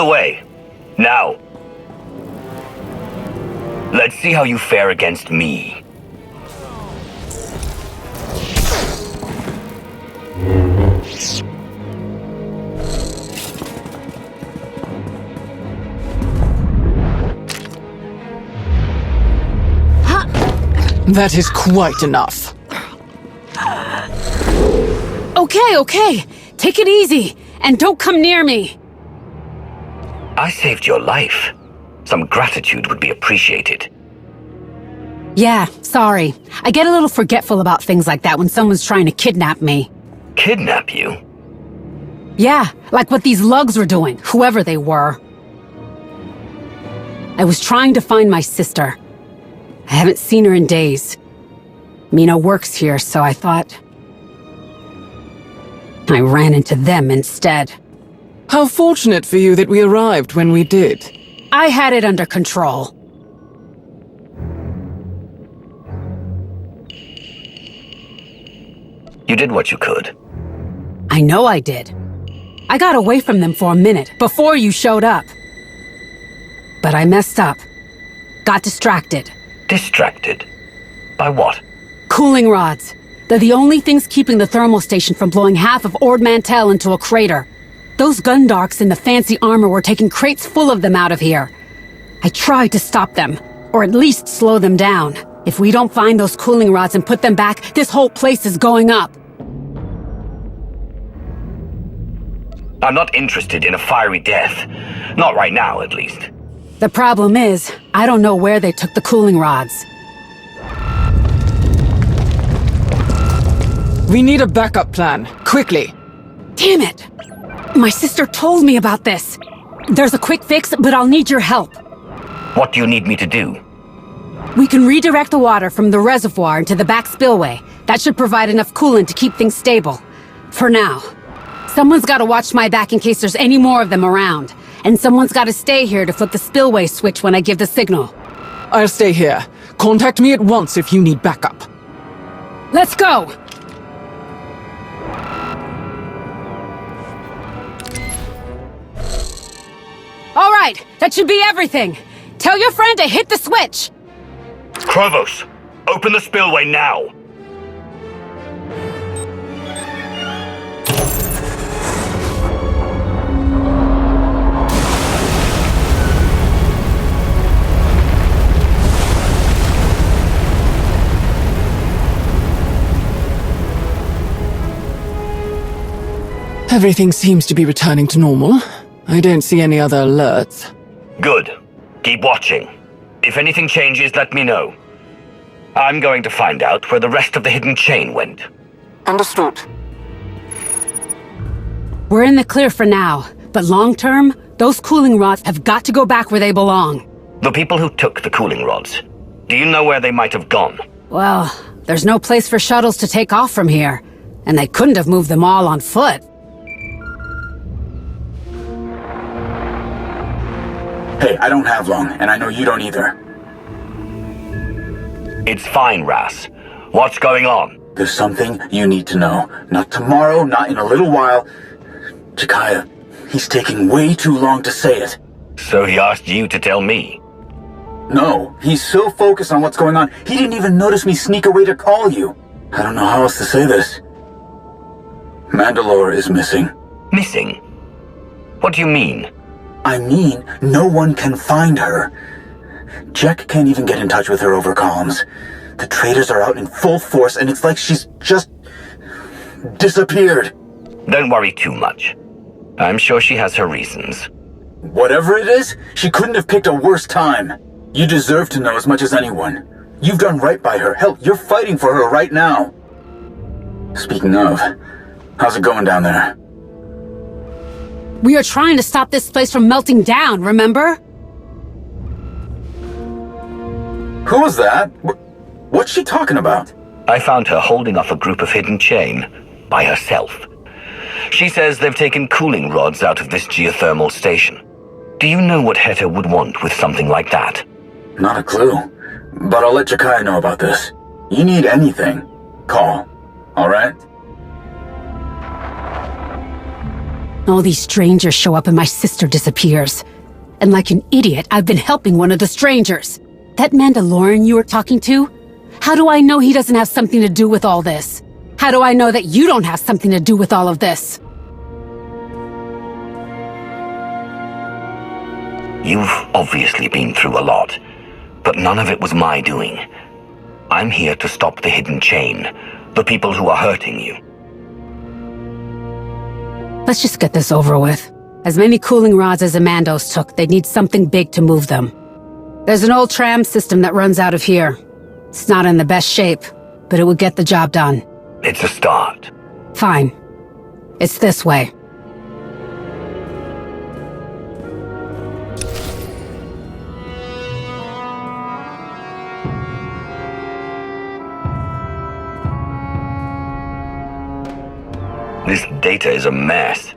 the way. Now. Let's see how you fare against me. That is quite enough. Okay. Take it easy, and don't come near me. I saved your life. Some gratitude would be appreciated. Yeah, sorry. I get a little forgetful about things like that when someone's trying to kidnap me. Kidnap you? Yeah, like what these lugs were doing, whoever they were. I was trying to find my sister. I haven't seen her in days. Mina works here, so I thought... I ran into them instead. How fortunate for you that we arrived when we did. I had it under control. You did what you could. I know I did. I got away from them for a minute, before you showed up. But I messed up. Got distracted. Distracted? By what? Cooling rods. They're the only things keeping the thermal station from blowing half of Ord Mantell into a crater. Those Gundarks in the fancy armor were taking crates full of them out of here. I tried to stop them, or at least slow them down. If we don't find those cooling rods and put them back, this whole place is going up. I'm not interested in a fiery death. Not right now, at least. The problem is, I don't know where they took the cooling rods. We need a backup plan, quickly. Damn it! My sister told me about this. There's a quick fix, but I'll need your help. What do you need me to do? We can redirect the water from the reservoir into the back spillway. That should provide enough coolant to keep things stable. For now. Someone's gotta watch my back in case there's any more of them around. And someone's gotta stay here to flip the spillway switch when I give the signal. I'll stay here. Contact me at once if you need backup. Let's go! All right, that should be everything. Tell your friend to hit the switch. Krovos, open the spillway now. Everything seems to be returning to normal. I don't see any other alerts. Good. Keep watching. If anything changes, let me know. I'm going to find out where the rest of the hidden chain went. Understood. We're in the clear for now, but long-term, those cooling rods have got to go back where they belong. The people who took the cooling rods, do you know where they might have gone? Well, there's no place for shuttles to take off from here, and they couldn't have moved them all on foot. Hey, I don't have long, and I know you don't either. It's fine, Ras. What's going on? There's something you need to know. Not tomorrow, not in a little while. Jakaya, he's taking way too long to say it. So he asked you to tell me? No, he's so focused on what's going on, he didn't even notice me sneak away to call you. I don't know how else to say this. Mandalore is missing. Missing? What do you mean? I mean, no one can find her. Jack can't even get in touch with her over comms. The traitors are out in full force, and it's like she's just... disappeared. Don't worry too much. I'm sure she has her reasons. Whatever it is, she couldn't have picked a worse time. You deserve to know as much as anyone. You've done right by her. Hell, you're fighting for her right now. Speaking of, how's it going down there? We are trying to stop this place from melting down, remember? Who was that? What's she talking about? I found her holding off a group of hidden chain, by herself. She says they've taken cooling rods out of this geothermal station. Do you know what Heta would want with something like that? Not a clue. But I'll let Jakaya know about this. You need anything, call. Alright? All these strangers show up and my sister disappears. And like an idiot, I've been helping one of the strangers. That Mandalorian you were talking to? How do I know he doesn't have something to do with all this? How do I know that you don't have something to do with all of this? You've obviously been through a lot, but none of it was my doing. I'm here to stop the hidden chain, the people who are hurting you. Let's just get this over with. As many cooling rods as the Mandos took, they'd need something big to move them. There's an old tram system that runs out of here. It's not in the best shape, but it would get the job done. It's a start. Fine. It's this way. This data is a mess.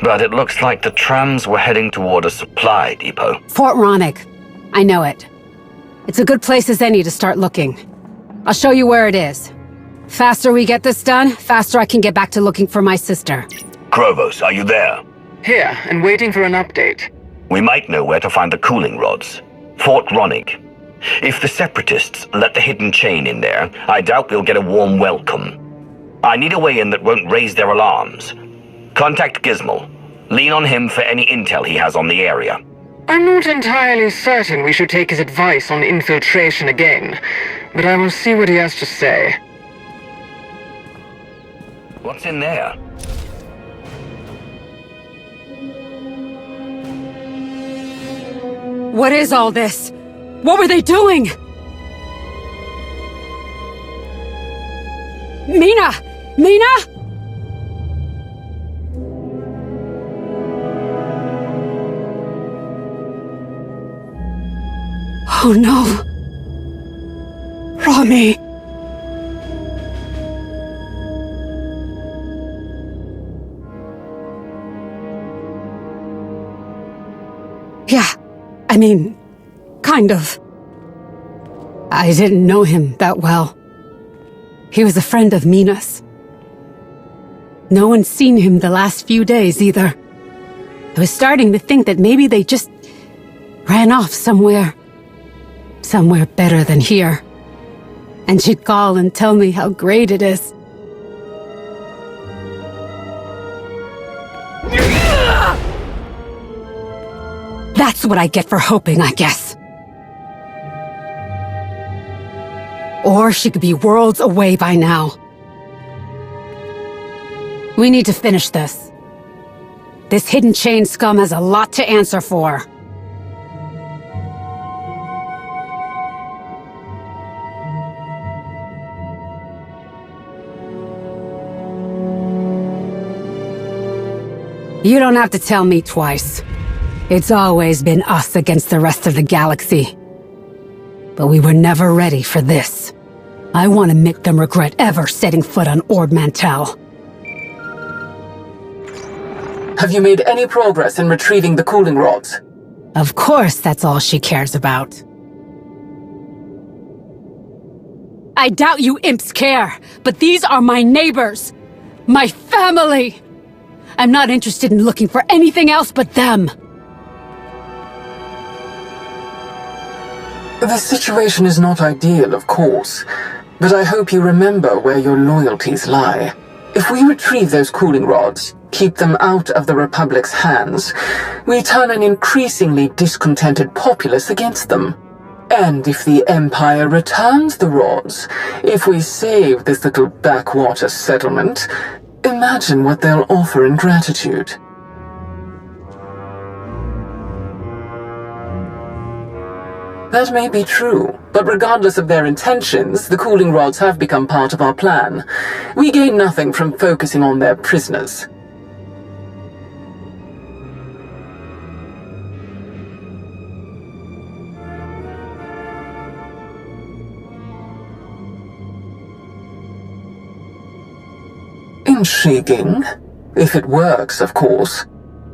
But it looks like the trams were heading toward a supply depot. Fort Ronick. I know it. It's a good place as any to start looking. I'll show you where it is. Faster we get this done, faster I can get back to looking for my sister. Krovos, are you there? Here, and waiting for an update. We might know where to find the cooling rods. Fort Ronick. If the Separatists let the hidden chain in there, I doubt we'll get a warm welcome. I need a way in that won't raise their alarms. Contact Gizmo. Lean on him for any intel he has on the area. I'm not entirely certain we should take his advice on infiltration again, but I will see what he has to say. What's in there? What is all this? What were they doing? Mina! Mina! Oh no. Rami. Yeah, I mean, kind of. I didn't know him that well. He was a friend of Mina's. No one's seen him the last few days either. I was starting to think that maybe they just ran off somewhere. Somewhere better than here. And she'd call and tell me how great it is. That's what I get for hoping, I guess. Or she could be worlds away by now. We need to finish this. This hidden chain scum has a lot to answer for. You don't have to tell me twice. It's always been us against the rest of the galaxy. But we were never ready for this. I want to make them regret ever setting foot on Ord Mantell. Have you made any progress in retrieving the cooling rods? Of course that's all she cares about. I doubt you imps care, but these are my neighbors. My family! I'm not interested in looking for anything else but them. The situation is not ideal, of course, but I hope you remember where your loyalties lie. If we retrieve those cooling rods, keep them out of the Republic's hands, we turn an increasingly discontented populace against them. And if the Empire returns the rods, if we save this little backwater settlement, imagine what they'll offer in gratitude. That may be true, but regardless of their intentions, the cooling rods have become part of our plan. We gain nothing from focusing on their prisoners. Intriguing. If it works, of course.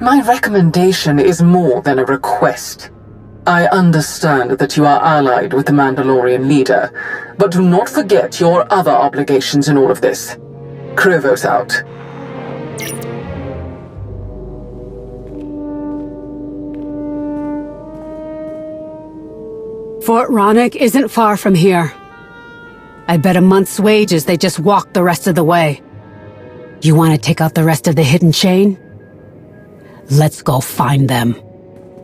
My recommendation is more than a request. I understand that you are allied with the Mandalorian leader, but do not forget your other obligations in all of this. Krovos out. Fort Ronick isn't far from here. I bet a month's wages they just walked the rest of the way. You want to take out the rest of the hidden chain? Let's go find them.